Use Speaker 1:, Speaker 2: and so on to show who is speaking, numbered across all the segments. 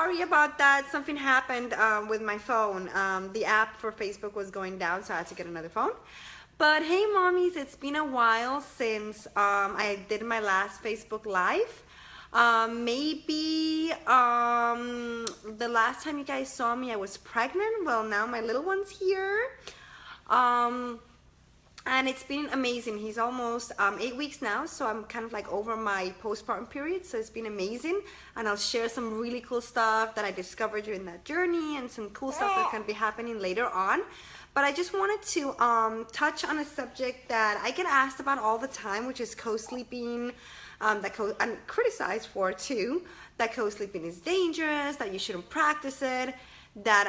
Speaker 1: sorry about that. Something happened with my phone. The app for Facebook was going down, so I had to get another phone. But hey, mommies, it's been a while since I did my last Facebook Live. Maybe the last time you guys saw me, I was pregnant. Well, now my little one's here. And it's been amazing. He's almost 8 weeks now, so I'm kind of like over my postpartum period, so it's been amazing. And I'll share some really cool stuff that I discovered during that journey and some cool stuff that's going to be happening later on. But I just wanted to touch on a subject that I get asked about all the time, which is co-sleeping, and criticized for too, that co-sleeping is dangerous, that you shouldn't practice it, that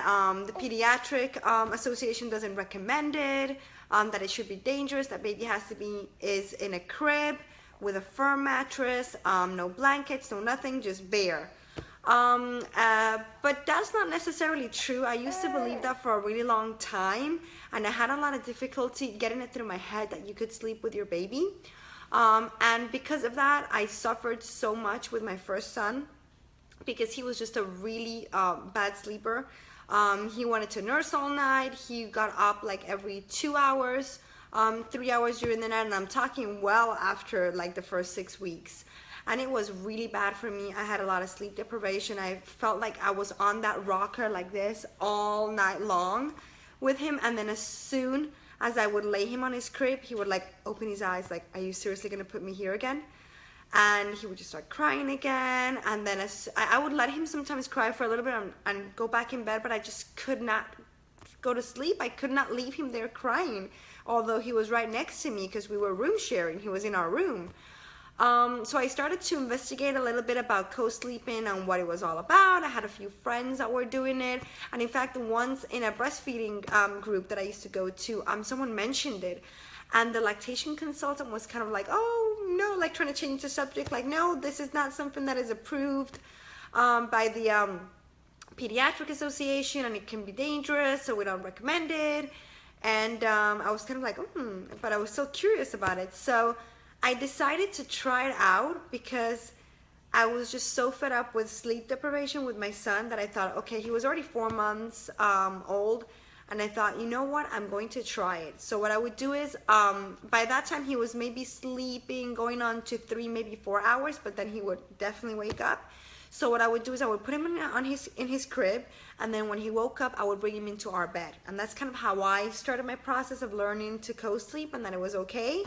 Speaker 1: the Pediatric Association doesn't recommend it, that it should be dangerous, that baby has to be in a crib with a firm mattress, no blankets, no nothing, just bare. But that's not necessarily true. I used to believe that for a really long time, and I had a lot of difficulty getting it through my head that you could sleep with your baby. And because of that, I suffered so much with my first son, because he was just a really bad sleeper. He wanted to nurse all night. He got up like every 2 hours, 3 hours during the night, and I'm talking well after like the first 6 weeks. And it was really bad for me. I had a lot of sleep deprivation. I felt like I was on that rocker like this all night long with him, and then as soon as I would lay him on his crib, he would like open his eyes like, are you seriously gonna put me here again? And he would just start crying again, and then I would let him sometimes cry for a little bit and go back in bed, but I just could not go to sleep. I could not leave him there crying, although he was right next to me because we were room sharing. He was in our room. So I started to investigate a little bit about co-sleeping and what it was all about. I had a few friends that were doing it, and in fact once in a breastfeeding group that I used to go to, someone mentioned it. And the lactation consultant was kind of like, oh no, like trying to change the subject, like, no, this is not something that is approved by the Pediatric Association, and it can be dangerous, so we don't recommend it. And I was kind of like, but I was so curious about it. So I decided to try it out because I was just so fed up with sleep deprivation with my son that I thought, okay, he was already 4 months old. And I thought, you know what, I'm going to try it. So what I would do is, by that time he was maybe sleeping, going on to 3, maybe 4 hours, but then he would definitely wake up. So what I would do is I would put him in his crib, and then when he woke up, I would bring him into our bed. And that's kind of how I started my process of learning to co-sleep, and that it was okay.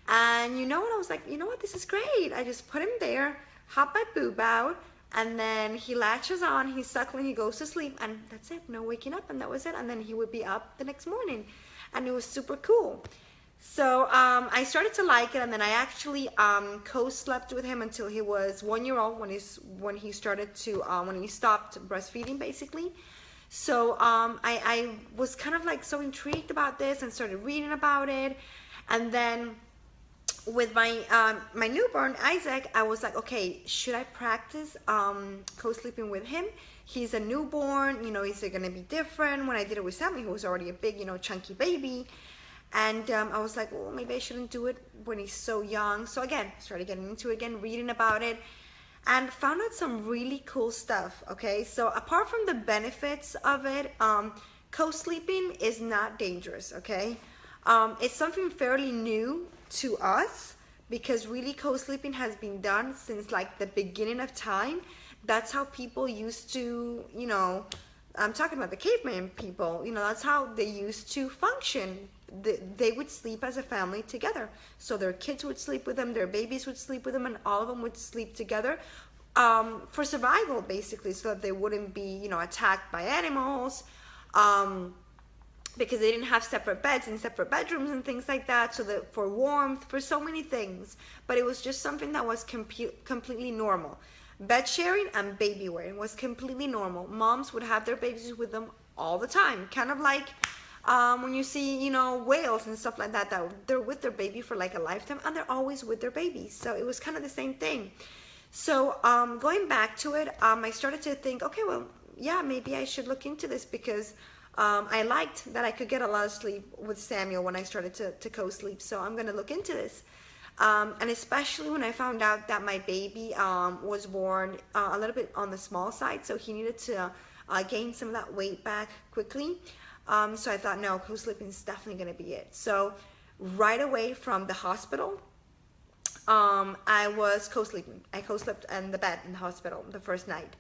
Speaker 1: And you know what, I was like, you know what, this is great. I just put him there, hop my boob out, and then he latches on, he's suckling, he goes to sleep, and that's it, no waking up, and that was it. And then he would be up the next morning, and it was super cool. So I started to like it, and then I actually co-slept with him until he was 1 year old, when he started to when he stopped breastfeeding basically. So I was kind of like so intrigued about this and started reading about it. And then with my my newborn Isaac, I was like, okay, should I practice co-sleeping with him? He's a newborn, you know, is it gonna be different? When I did it with Sammy, who was already a big, you know, chunky baby, and I was like, well, maybe I shouldn't do it when he's so young. So again, started getting into it again, reading about it, and found out some really cool stuff. Okay, so apart from the benefits of it, co-sleeping is not dangerous. Okay, it's something fairly new to us, because really co-sleeping has been done since like the beginning of time. That's how people used to, you know, I'm talking about the caveman people, you know, that's how they used to function. They would sleep as a family together. So their kids would sleep with them, their babies would sleep with them, and all of them would sleep together for survival basically, so that they wouldn't be, you know, attacked by animals, because they didn't have separate beds in separate bedrooms and things like that, so that for warmth, for so many things. But it was just something that was completely normal. Bed sharing and baby wearing was completely normal. Moms would have their babies with them all the time, kind of like when you see, you know, whales and stuff like that, that they're with their baby for like a lifetime, and they're always with their babies. So it was kind of the same thing. So going back to it, I started to think, okay, well, yeah, maybe I should look into this, because I liked that I could get a lot of sleep with Samuel when I started to co-sleep. So I'm going to look into this. And especially when I found out that my baby was born a little bit on the small side, so he needed to gain some of that weight back quickly. So I thought, no, co-sleeping is definitely going to be it. So right away from the hospital, I was co-sleeping. I co-slept in the bed in the hospital the first night.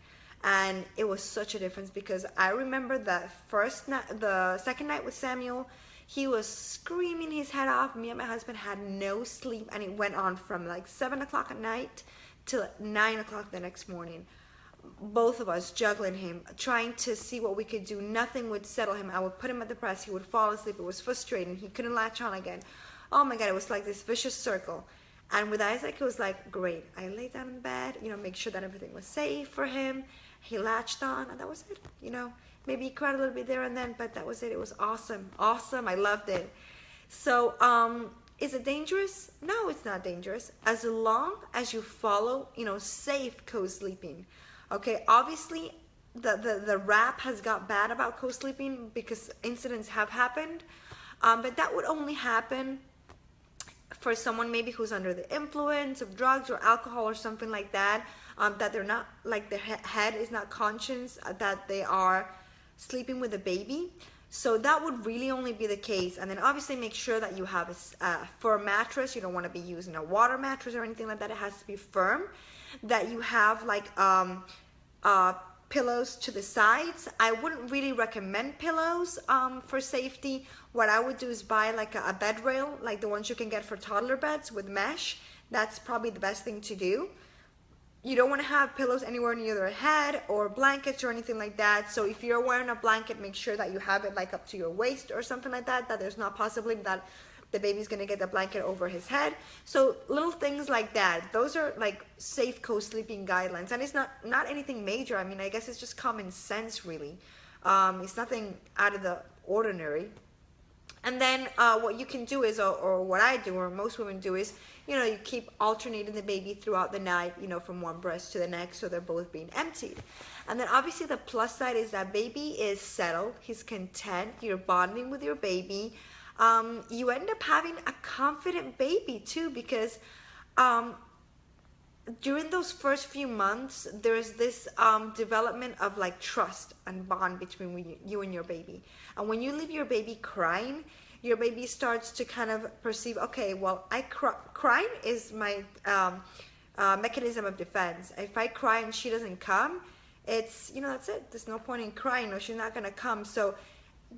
Speaker 1: And it was such a difference because I remember the second night with Samuel, he was screaming his head off. Me and my husband had no sleep, and it went on from like 7 o'clock at night till 9 o'clock the next morning. Both of us juggling him, trying to see what we could do. Nothing would settle him. I would put him at the breast. He would fall asleep. It was frustrating. He couldn't latch on again. Oh my God, it was like this vicious circle. And with Isaac, it was like, great. I laid down in bed, make sure that everything was safe for him. He latched on, and that was it. Maybe he cried a little bit there and then, but that was it. It was awesome. Awesome. I loved it. So, is it dangerous? No, it's not dangerous. As long as you follow, safe co-sleeping. Okay, obviously, the rap has got bad about co-sleeping because incidents have happened. But that would only happen for someone maybe who's under the influence of drugs or alcohol or something like that, that they're not, like their head is not conscious that they are sleeping with a baby. So that would really only be the case. And then obviously make sure that you have a firm mattress. You don't want to be using a water mattress or anything like that. It has to be firm. That you have like pillows to the sides. I wouldn't really recommend pillows for safety. What I would do is buy like a bed rail, like the ones you can get for toddler beds with mesh. That's probably the best thing to do. You don't want to have pillows anywhere near their head or blankets or anything like that. So if you're wearing a blanket, make sure that you have it like up to your waist or something like that, that there's not possibly that the baby's going to get the blanket over his head. So little things like that. Those are like safe co-sleeping guidelines. And it's not anything major. I mean, I guess it's just common sense, really. It's nothing out of the ordinary. And then what you can do is, or what I do, or most women do is, you keep alternating the baby throughout the night, from one breast to the next, so they're both being emptied. And then obviously the plus side is that baby is settled, he's content, you're bonding with your baby. You end up having a confident baby too, because during those first few months, there's this development of like trust and bond between you and your baby. And when you leave your baby crying, your baby starts to kind of perceive, okay, well, crying is my mechanism of defense. If I cry and she doesn't come, it's, that's it. There's no point in crying, or she's not going to come. So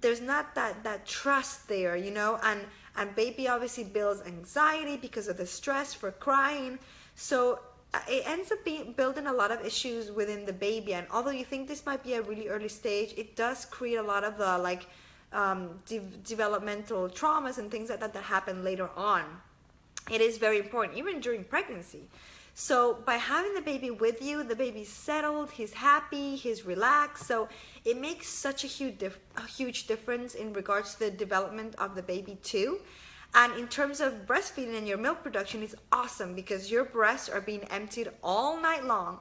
Speaker 1: there's not that trust there, and baby obviously builds anxiety because of the stress for crying. So it ends up building a lot of issues within the baby. And although you think this might be a really early stage, it does create a lot of the developmental traumas and things like that happen later on. It is very important, even during pregnancy. So by having the baby with you, the baby's settled, he's happy, he's relaxed. So it makes such a huge difference in regards to the development of the baby too. And in terms of breastfeeding and your milk production, it's awesome because your breasts are being emptied all night long,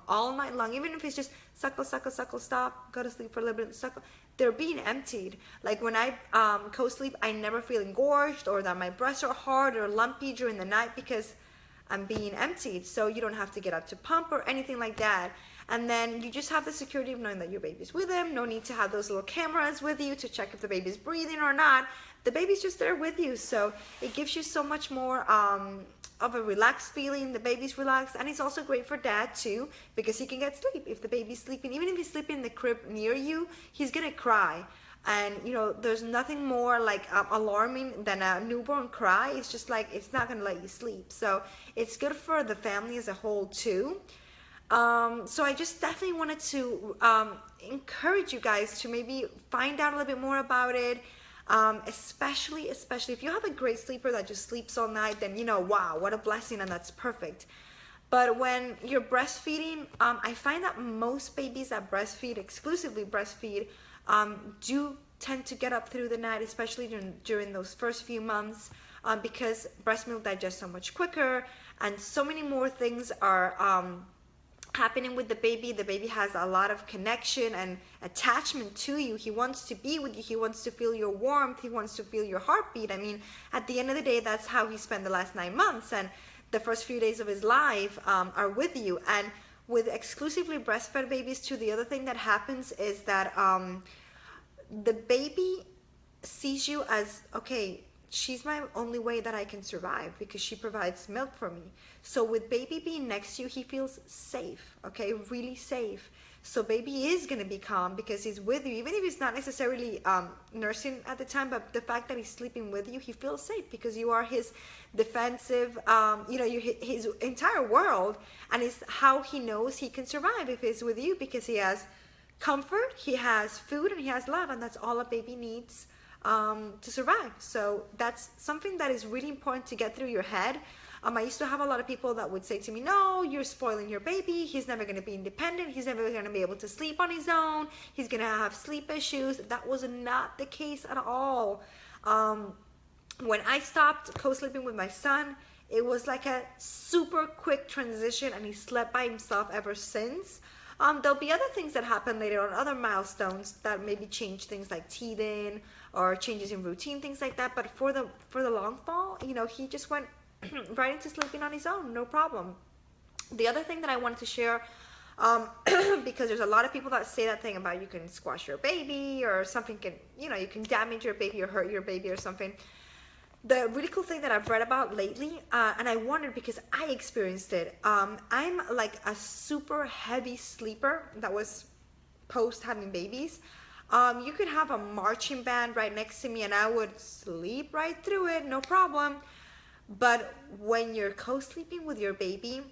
Speaker 1: even if it's just suckle, stop, go to sleep for a little bit, suckle. They're being emptied. Like when I co-sleep, I never feel engorged or that my breasts are hard or lumpy during the night because I'm being emptied. So you don't have to get up to pump or anything like that. And then you just have the security of knowing that your baby's with him. No need to have those little cameras with you to check if the baby's breathing or not. The baby's just there with you. So it gives you so much more of a relaxed feeling. The baby's relaxed. And it's also great for dad too, because he can get sleep. If the baby's sleeping, even if he's sleeping in the crib near you, he's going to cry. And, there's nothing more like alarming than a newborn cry. It's just like, it's not going to let you sleep. So it's good for the family as a whole too. So I just definitely wanted to encourage you guys to maybe find out a little bit more about it. Especially if you have a great sleeper that just sleeps all night, then wow, what a blessing, and that's perfect. But when you're breastfeeding, I find that most babies that exclusively breastfeed, do tend to get up through the night, especially during those first few months, because breast milk digests so much quicker, and so many more things are happening with the baby. The baby has a lot of connection and attachment to you. He wants to be with you. He wants to feel your warmth. He wants to feel your heartbeat. I mean, at the end of the day, that's how he spent the last 9 months. And the first few days of his life are with you. And with exclusively breastfed babies too, the other thing that happens is that the baby sees you as, okay, she's my only way that I can survive because she provides milk for me. So with baby being next to you, he feels safe, okay, really safe. So baby is going to be calm because he's with you, even if he's not necessarily nursing at the time, but the fact that he's sleeping with you, he feels safe because you are his defensive, you're his entire world, and it's how he knows he can survive if he's with you, because he has comfort, he has food, and he has love, and that's all a baby needs to survive. So that's something that is really important to get through your head. I used to have a lot of people that would say to me, no, you're spoiling your baby. He's never going to be independent. He's never going to be able to sleep on his own. He's going to have sleep issues. That was not the case at all. When I stopped co-sleeping with my son, it was like a super quick transition, and he slept by himself ever since. There'll be other things that happen later on, other milestones that maybe change things like teething or changes in routine, things like that. But for the long fall, he just went right into sleeping on his own, no problem. The other thing that I wanted to share, because there's a lot of people that say that thing about you can squash your baby or something can, you can damage your baby or hurt your baby or something. The really cool thing that I've read about lately, and I wondered because I experienced it, I'm like a super heavy sleeper that was post having babies. You could have a marching band right next to me and I would sleep right through it, no problem. But when you're co-sleeping with your baby,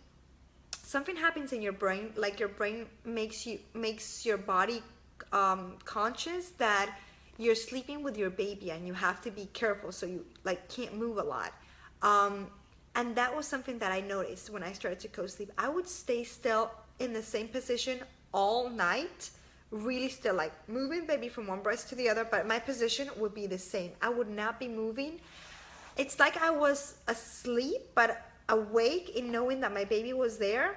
Speaker 1: something happens in your brain, like your brain makes your body conscious that you're sleeping with your baby and you have to be careful, so you can't move a lot. And that was something that I noticed when I started to co-sleep. I would stay still in the same position all night, really still, like moving baby from one breast to the other, but my position would be the same. I would not be moving. It's like I was asleep, but awake in knowing that my baby was there,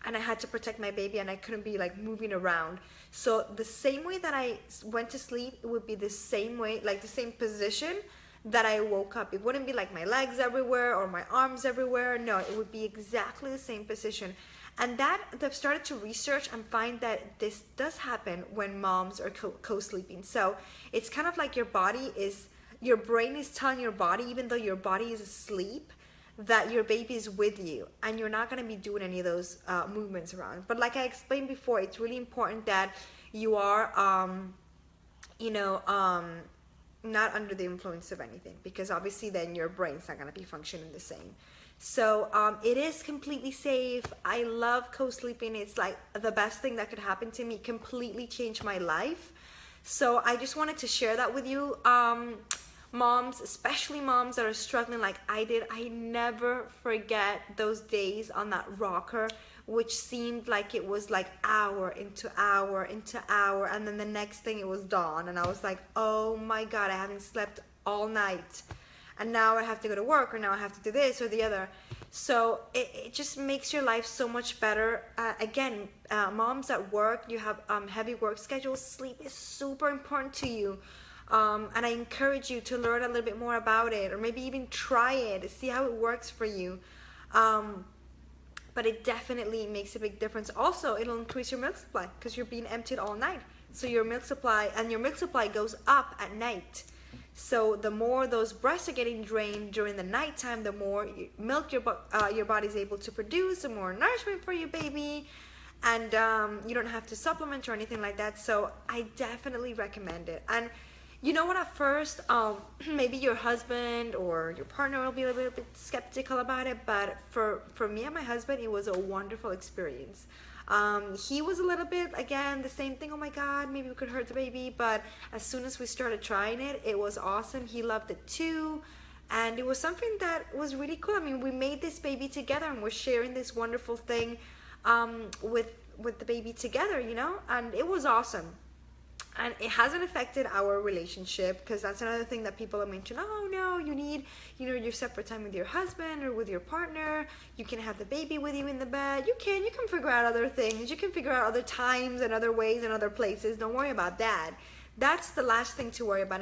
Speaker 1: and I had to protect my baby, and I couldn't be moving around. So the same way that I went to sleep, it would be the same way, the same position that I woke up. It wouldn't be like my legs everywhere or my arms everywhere. No, it would be exactly the same position. And that they've started to research and find that this does happen when moms are co-sleeping. So it's kind of like your brain is telling your body, even though your body is asleep, that your baby is with you and you're not going to be doing any of those movements around. But like I explained before, it's really important that you are, not under the influence of anything, because obviously then your brain's not going to be functioning the same. So it is completely safe. I love co-sleeping. It's like the best thing that could happen to me. Completely changed my life. So I just wanted to share that with you. Moms, especially moms that are struggling like I did, I never forget those days on that rocker, which seemed like it was hour into hour into hour, and then the next thing it was dawn, and I was like, oh my God, I haven't slept all night, and now I have to go to work, or now I have to do this or the other. So it just makes your life so much better. Again, moms at work, you have heavy work schedules, sleep is super important to you. And I encourage you to learn a little bit more about it, or maybe even try it, see how it works for you. But it definitely makes a big difference. Also, it'll increase your milk supply because you're being emptied all night. So your milk supply goes up at night. So the more those breasts are getting drained during the nighttime, the more milk your body's able to produce, the more nourishment for your baby. And you don't have to supplement or anything like that. So I definitely recommend it. And you know what, at first, maybe your husband or your partner will be a little bit skeptical about it, but for me and my husband, it was a wonderful experience. He was a little bit, again, the same thing, oh my God, maybe we could hurt the baby, but as soon as we started trying it, it was awesome. He loved it too, and it was something that was really cool. I mean, we made this baby together, and we're sharing this wonderful thing with the baby together, and it was awesome. And it hasn't affected our relationship, because that's another thing that people have mentioned. Oh no, you need, your separate time with your husband or with your partner. You can have the baby with you in the bed. You can figure out other things. You can figure out other times and other ways and other places. Don't worry about that. That's the last thing to worry about.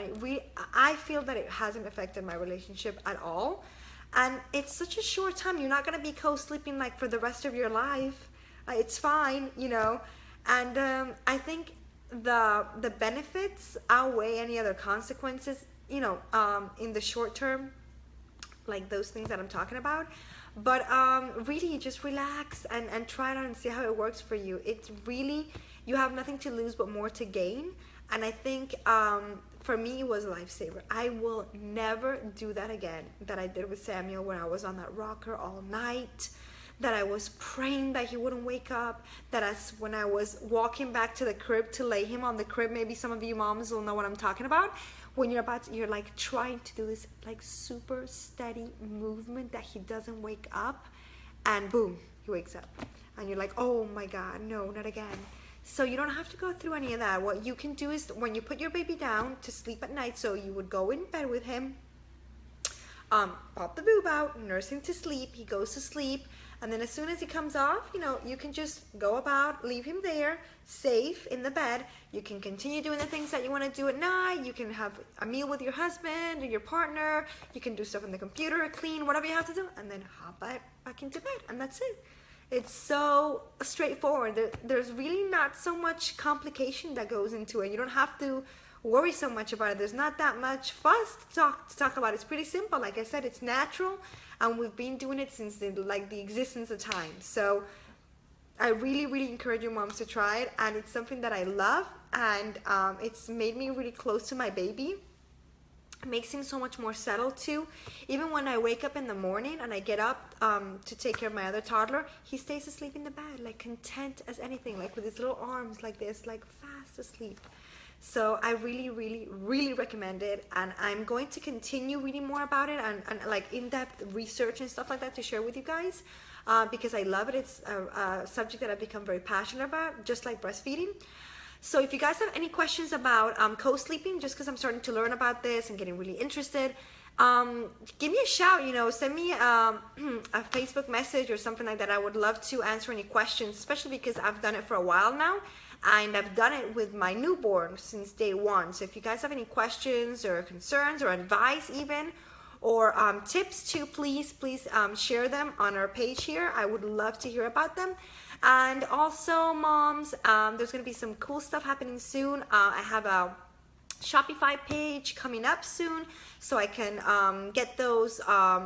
Speaker 1: I feel that it hasn't affected my relationship at all. And it's such a short time. You're not going to be co-sleeping like for the rest of your life. It's fine, you know. And I think the benefits outweigh any other consequences, you know, in the short term, like those things that I'm talking about. But really just relax and try it out and see how it works for you. It's really, you have nothing to lose but more to gain. And I think for me it was a lifesaver. I will never do that again that I did with Samuel, when I was on that rocker all night, that I was praying that he wouldn't wake up, that when I was walking back to the crib to lay him on the crib. Maybe some of you moms will know what I'm talking about. When you're like trying to do this like super steady movement that he doesn't wake up, and boom, he wakes up. And you're like, oh my God, no, not again. So you don't have to go through any of that. What you can do is, when you put your baby down to sleep at night, so you would go in bed with him, pop the boob out, nurse him to sleep, he goes to sleep, and then as soon as he comes off, you know, you can just go about, leave him there, safe in the bed. You can continue doing the things that you want to do at night. You can have a meal with your husband or your partner. You can do stuff on the computer, clean, whatever you have to do, and then hop back into bed, and that's it. It's so straightforward. There's really not so much complication that goes into it. You don't have to worry so much about it. There's not that much fuss to talk about. It's pretty simple. Like I said, it's natural, and we've been doing it since the existence of time. So I really, really encourage you moms to try it, and it's something that I love, and it's made me really close to my baby. It makes him so much more settled too. Even when I wake up in the morning and I get up to take care of my other toddler, he stays asleep in the bed, like content as anything, like with his little arms like this, like fast asleep. So I really, really, really recommend it, and I'm going to continue reading more about it and like in-depth research and stuff like that to share with you guys, because I love it. It's a subject that I've become very passionate about, just like breastfeeding. So if you guys have any questions about co-sleeping, just because I'm starting to learn about this and getting really interested, give me a shout, you know, send me a Facebook message or something like that. I would love to answer any questions, especially because I've done it for a while now, and I've done it with my newborn since day one. So if you guys have any questions or concerns or advice even, or tips too, please share them on our page here. I would love to hear about them. And also moms, there's going to be some cool stuff happening soon. I have a Shopify page coming up soon, so I can get those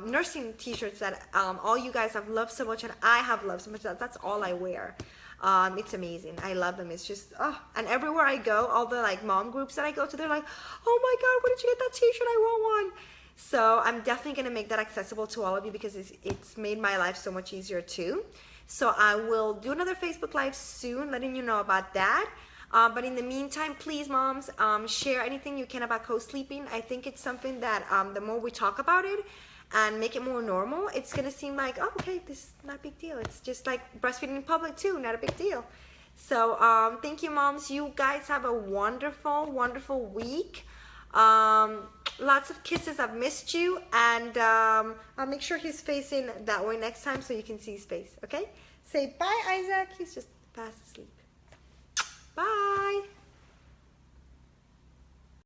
Speaker 1: nursing t-shirts that all you guys have loved so much, and I have loved so much. That's all I wear. It's amazing. I love them. It's just, oh, and everywhere I go, all the like mom groups that I go to, they're like, oh my God, where did you get that t-shirt? I want one. So I'm definitely going to make that accessible to all of you, because it's made my life so much easier too. So I will do another Facebook Live soon, letting you know about that. But in the meantime, please, moms, share anything you can about co-sleeping. I think it's something that the more we talk about it and make it more normal, it's going to seem like, oh, okay, this is not a big deal. It's just like breastfeeding in public too, not a big deal. So thank you, moms. You guys have a wonderful, wonderful week. Lots of kisses. I've missed you, and I'll make sure he's facing that way next time so you can see his face. Okay, say bye, Isaac. He's just fast asleep. Bye.